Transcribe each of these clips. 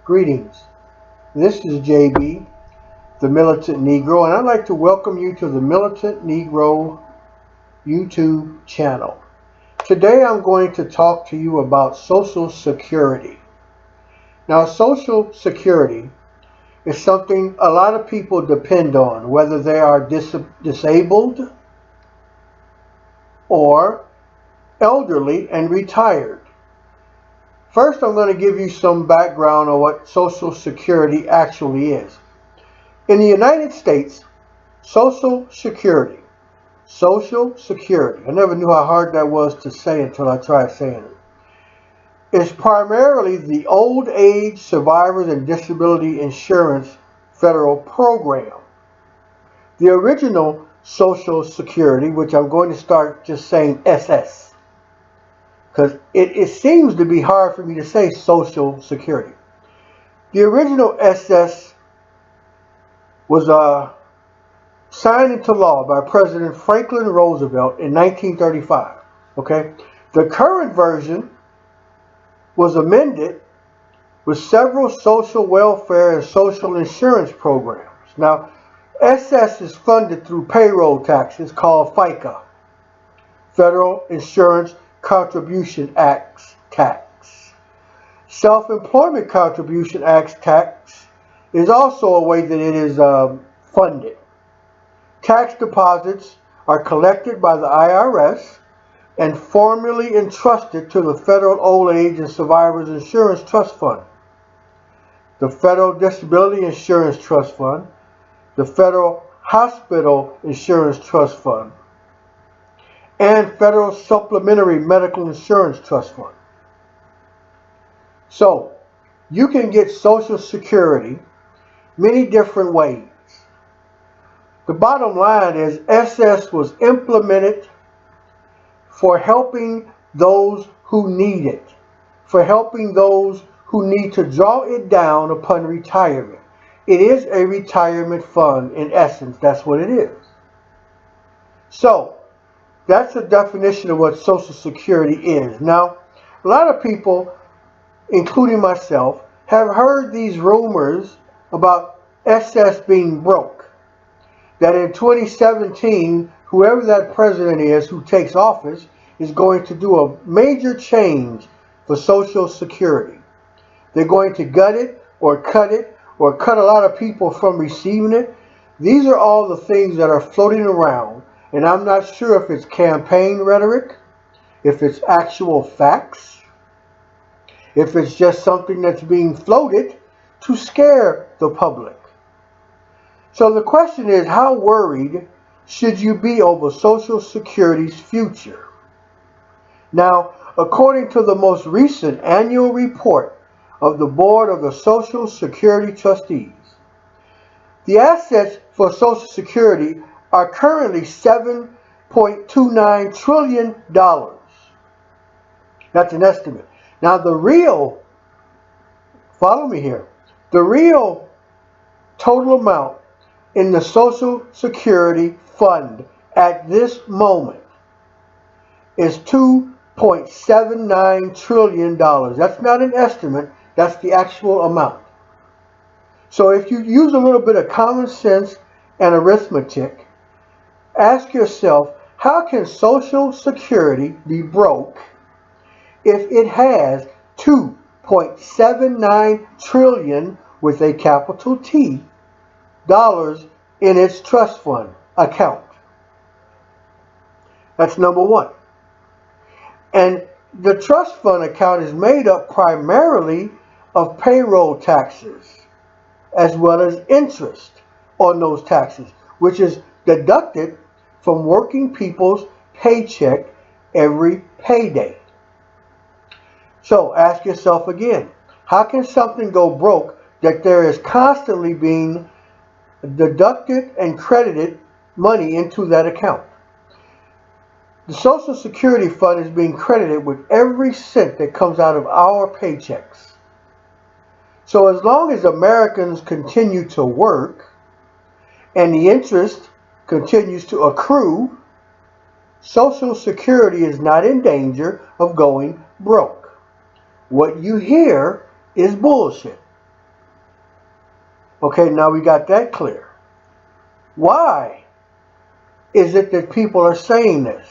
Greetings. This is JB, the Militant Negro, and I'd like to welcome you to the Militant Negro YouTube channel. Today I'm going to talk to you about Social Security. Now, Social Security is something a lot of people depend on, whether they are disabled or elderly and retired. First, I'm going to give you some background on what Social Security actually is. In the United States, Social Security, I never knew how hard that was to say until I tried saying it, is primarily the Old Age Survivors and Disability Insurance federal program. The original Social Security, which I'm going to start just saying SS, because it seems to be hard for me to say Social Security. The original SS was signed into law by President Franklin Roosevelt in 1935. Okay, the current version was amended with several social welfare and social insurance programs. Now, SS is funded through payroll taxes called FICA, Federal Insurance Contribution Acts tax. Self-Employment Contribution Acts tax is also a way that it is funded. Tax deposits are collected by the IRS and formally entrusted to the Federal Old Age and Survivors Insurance Trust Fund, the Federal Disability Insurance Trust Fund, the Federal Hospital Insurance Trust Fund, and Federal Supplementary Medical Insurance Trust Fund. So, you can get Social Security many different ways. The bottom line is SS was implemented for helping those who need it, for helping those who need to draw it down upon retirement. It is a retirement fund in essence. That's what it is. So, that's the definition of what Social Security is. Now, a lot of people, including myself, have heard these rumors about SS being broke. That in 2017, whoever that president is who takes office is going to do a major change for Social Security. They're going to gut it or cut a lot of people from receiving it. These are all the things that are floating around. And I'm not sure if it's campaign rhetoric, if it's actual facts, if it's just something that's being floated to scare the public. So the question is, how worried should you be over Social Security's future? Now, according to the most recent annual report of the Board of the Social Security Trustees, the assets for Social Security are currently $7.29 trillion. That's an estimate. Now follow me here, the real total amount in the Social Security fund at this moment is $2.79 trillion. That's not an estimate, that's the actual amount. So if you use a little bit of common sense and arithmetic, ask yourself, how can Social Security be broke if it has $2.79 trillion with a capital T dollars in its trust fund account? That's number one. And the trust fund account is made up primarily of payroll taxes as well as interest on those taxes, which is deducted from working people's paycheck every payday. So ask yourself again, how can something go broke that there is constantly being deducted and credited money into that account? The Social Security fund is being credited with every cent that comes out of our paychecks. So as long as Americans continue to work and the interest continues to accrue, Social Security is not in danger of going broke. What you hear is bullshit. Okay, now we got that clear. Why is it that people are saying this?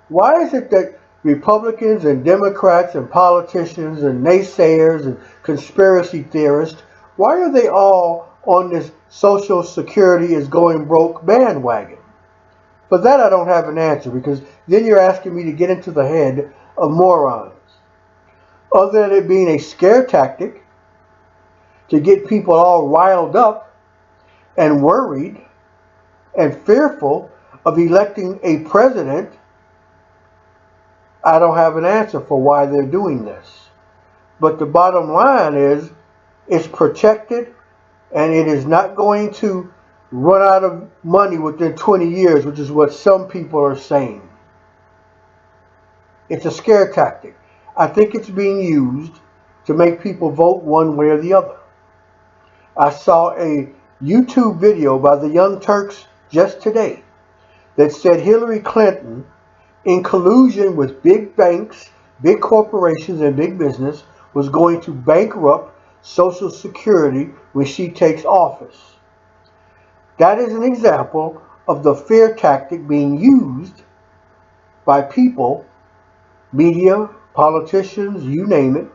Why is it that Republicans and Democrats and politicians and naysayers and conspiracy theorists, why are they all on this Social Security is going broke bandwagon? For that I don't have an answer, because then you're asking me to get into the head of morons. Other than it being a scare tactic to get people all riled up and worried and fearful of electing a president, I don't have an answer for why they're doing this. But the bottom line is, it's protected and it is not going to run out of money within 20 years, which is what some people are saying. It's a scare tactic. I think it's being used to make people vote one way or the other. I saw a YouTube video by the Young Turks just today that said Hillary Clinton, in collusion with big banks, big corporations, and big business, was going to bankrupt Social Security when she takes office. That is an example of the fear tactic being used by people, media, politicians, you name it,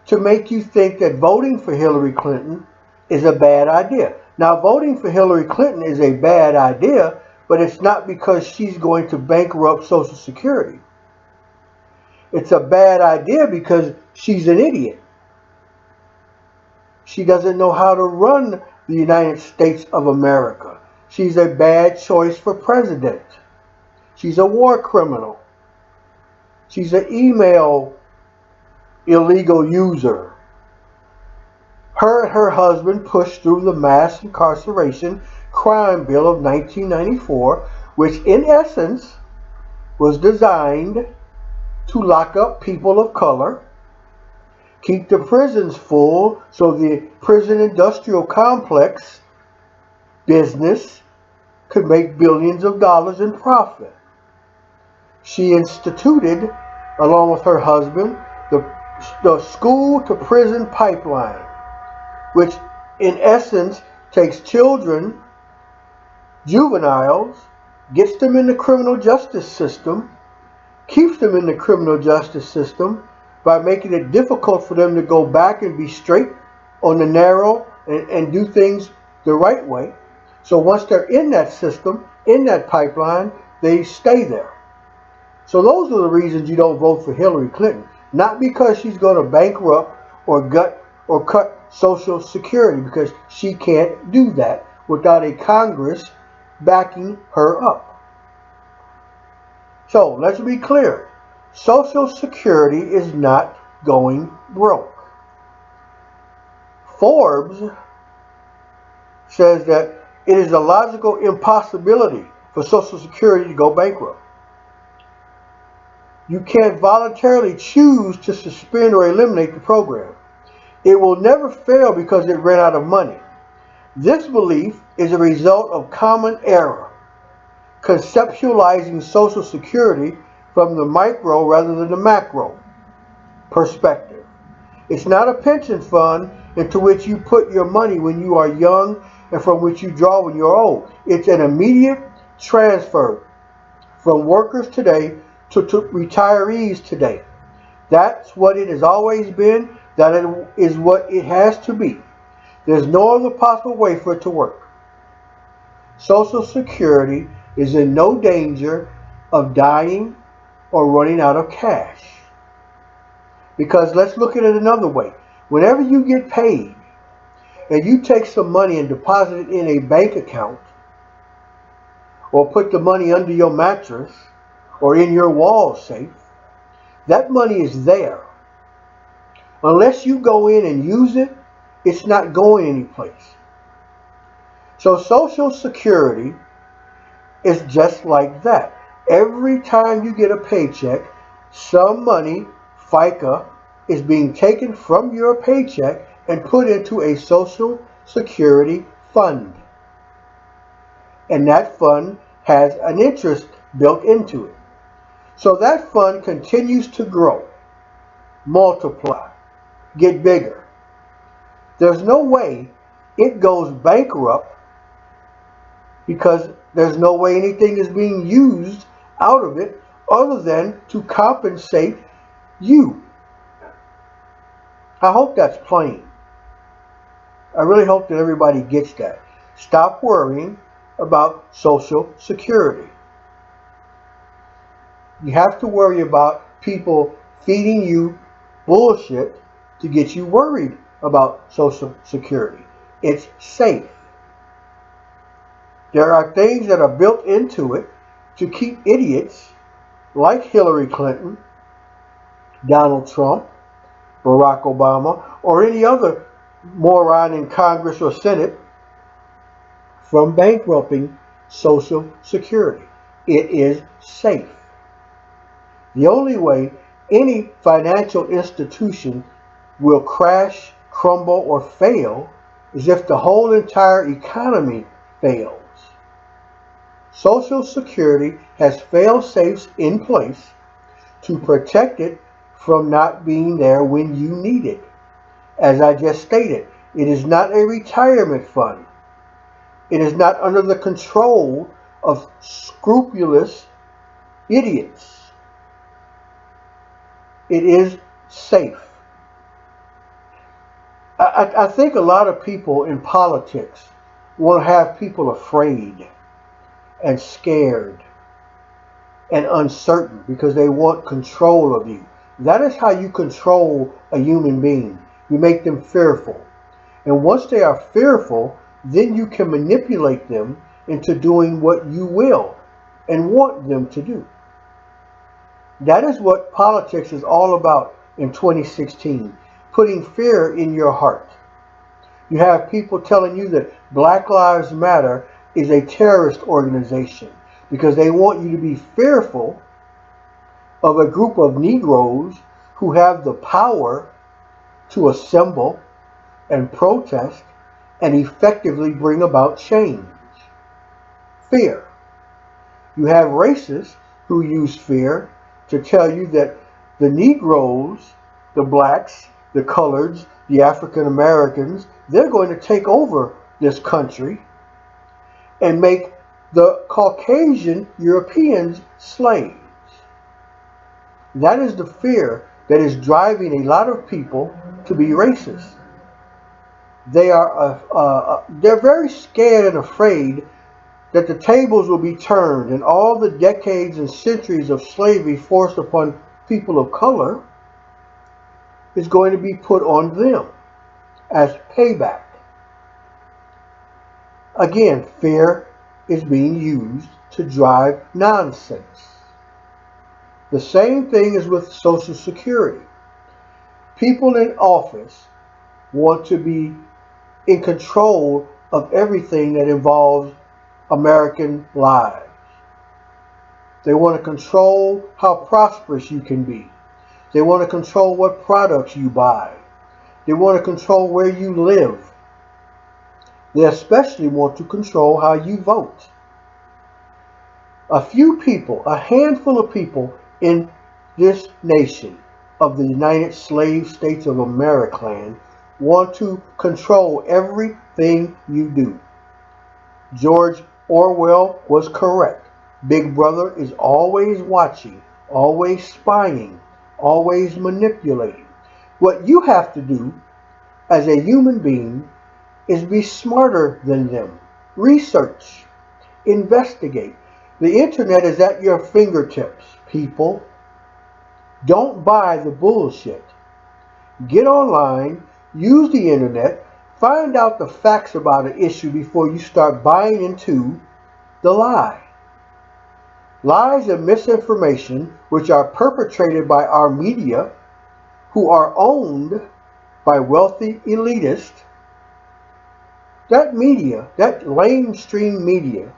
to make you think that voting for Hillary Clinton is a bad idea. Now, voting for Hillary Clinton is a bad idea, but it's not because she's going to bankrupt Social Security. It's a bad idea because she's an idiot. She doesn't know how to run the United States of America. She's a bad choice for president. She's a war criminal. She's an email illegal user. Her and her husband pushed through the mass incarceration crime bill of 1994, which in essence was designed to lock up people of color, keep the prisons full so the prison industrial complex business could make billions of dollars in profit. She instituted, along with her husband, the school to prison pipeline, which in essence takes children, juveniles, gets them in the criminal justice system, keeps them in the criminal justice system by making it difficult for them to go back and be straight on the narrow and do things the right way. So once they're in that system, in that pipeline, they stay there. So those are the reasons you don't vote for Hillary Clinton. Not because she's going to bankrupt or cut Social Security, because she can't do that without a Congress backing her up. So let's be clear. Social Security is not going broke. Forbes says that it is a logical impossibility for Social Security to go bankrupt. You can't voluntarily choose to suspend or eliminate the program. It will never fail because it ran out of money. This belief is a result of common error, conceptualizing Social Security from the micro rather than the macro perspective. It's not a pension fund into which you put your money when you are young and from which you draw when you're old. It's an immediate transfer from workers today to retirees today. That's what it has always been. That is what it has to be. There's no other possible way for it to work. Social Security is in no danger of dying or running out of cash. Because let's look at it another way. Whenever you get paid and you take some money and deposit it in a bank account, or put the money under your mattress or in your wall safe, that money is there. Unless you go in and use it, it's not going anyplace. So Social Security is just like that. Every time you get a paycheck, some money, FICA, is being taken from your paycheck and put into a Social Security fund. And that fund has an interest built into it. So that fund continues to grow, multiply, get bigger. There's no way it goes bankrupt because there's no way anything is being used out of it other than to compensate you. I hope that's plain. I really hope that everybody gets that. Stop worrying about Social Security. You have to worry about people feeding you bullshit to get you worried about Social Security. It's safe. There are things that are built into it to keep idiots like Hillary Clinton, Donald Trump, Barack Obama, or any other moron in Congress or Senate from bankrupting Social Security. It is safe. The only way any financial institution will crash, crumble, or fail is if the whole entire economy fails. Social Security has fail-safes in place to protect it from not being there when you need it. As I just stated, it is not a retirement fund. It is not under the control of scrupulous idiots. It is safe. I think a lot of people in politics want to have people afraid and scared and uncertain because they want control of you. That is how you control a human being. You make them fearful. And once they are fearful, then you can manipulate them into doing what you will and want them to do. That is what politics is all about in 2016. Putting fear in your heart. You have people telling you that Black Lives Matter is a terrorist organization because they want you to be fearful of a group of Negroes who have the power to assemble and protest and effectively bring about change. Fear. You have racists who use fear to tell you that the Negroes, the blacks, the coloreds, the African Americans, they're going to take over this country and make the Caucasian Europeans slaves. That is the fear that is driving a lot of people to be racist. They're very scared and afraid that the tables will be turned and all the decades and centuries of slavery forced upon people of color is going to be put on them as payback. Again, fear is being used to drive nonsense. The same thing is with Social Security. People in office want to be in control of everything that involves American lives. They want to control how prosperous you can be. They want to control what products you buy. They want to control where you live. They especially want to control how you vote. A few people, a handful of people in this nation of the United Slave States of America want to control everything you do. George Orwell was correct. Big Brother is always watching, always spying, always manipulating. What you have to do as a human being is be smarter than them. Research, investigate. The internet is at your fingertips, people. Don't buy the bullshit. Get online, use the internet, find out the facts about an issue before you start buying into the lie. Lies and misinformation, which are perpetrated by our media, who are owned by wealthy elitists. That media, that lamestream media,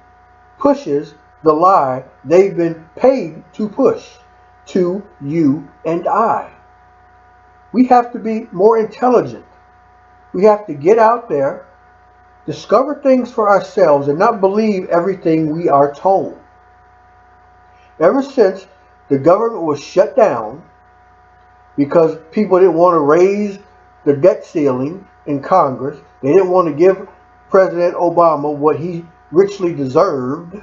pushes the lie they've been paid to push to you and I. We have to be more intelligent. We have to get out there, discover things for ourselves, and not believe everything we are told. Ever since the government was shut down because people didn't want to raise the debt ceiling in Congress. They didn't want to give President Obama what he richly deserved,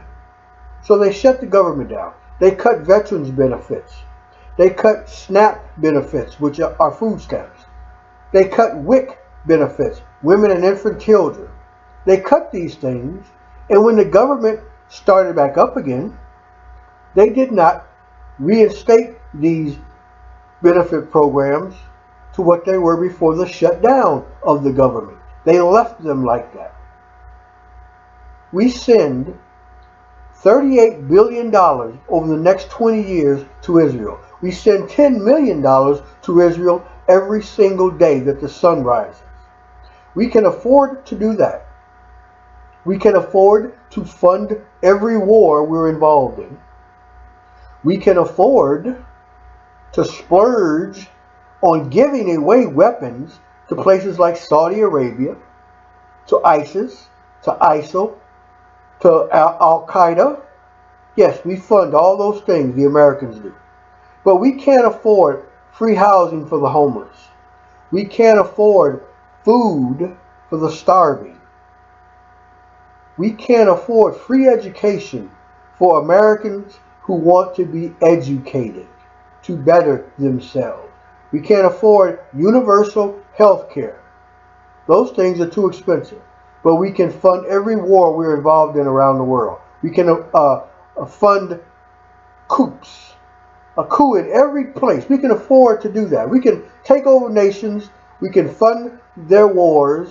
so they shut the government down. They cut veterans benefits. They cut SNAP benefits, which are food stamps. They cut WIC benefits, women and infant children. They cut these things, and when the government started back up again, they did not reinstate these benefit programs to what they were before the shutdown of the government. They left them like that. We send $38 billion over the next 20 years to Israel. We send $10 million to Israel every single day that the sun rises. We can afford to do that. We can afford to fund every war we're involved in. We can afford to splurge on giving away weapons to places like Saudi Arabia, to ISIS, to ISIL, to Al-Qaeda. Yes, we fund all those things, the Americans do. But we can't afford free housing for the homeless. We can't afford food for the starving. We can't afford free education for Americans who want to be educated to better themselves. We can't afford universal health care. Those things are too expensive. But we can fund every war we're involved in around the world. We can fund coups. A coup in every place. We can afford to do that. We can take over nations. We can fund their wars.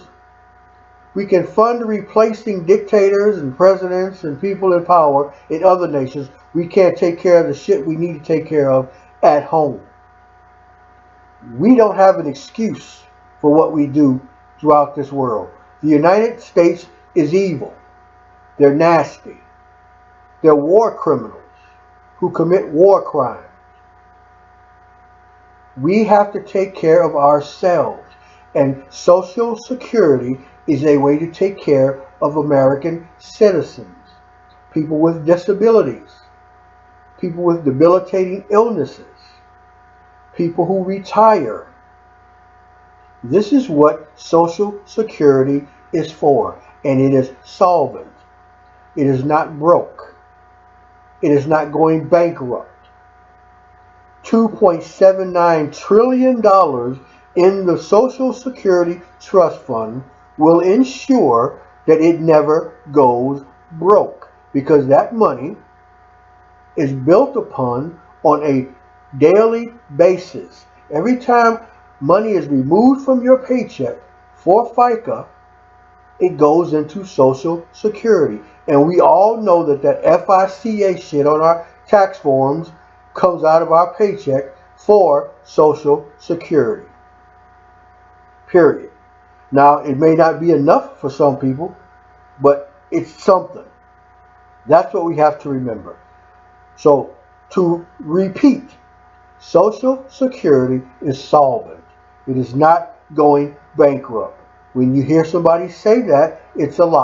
We can fund replacing dictators and presidents and people in power in other nations. We can't take care of the shit we need to take care of at home. We don't have an excuse for what we do throughout this world. The United States is evil. They're nasty. They're war criminals who commit war crimes. We have to take care of ourselves. And Social Security is a way to take care of American citizens, people with disabilities, people with debilitating illnesses, people who retire. This is what Social Security is for, and it is solvent. It is not broke. It is not going bankrupt. $2.79 trillion in the Social Security Trust Fund will ensure that it never goes broke, because that money is built upon on a daily basis. Every time money is removed from your paycheck for FICA, it goes into Social Security. And we all know that that FICA shit on our tax forms comes out of our paycheck for Social Security. Period. Now, it may not be enough for some people, but it's something. That's what we have to remember. So, to repeat, Social Security is solvent. It is not going bankrupt. When you hear somebody say that, it's a lie.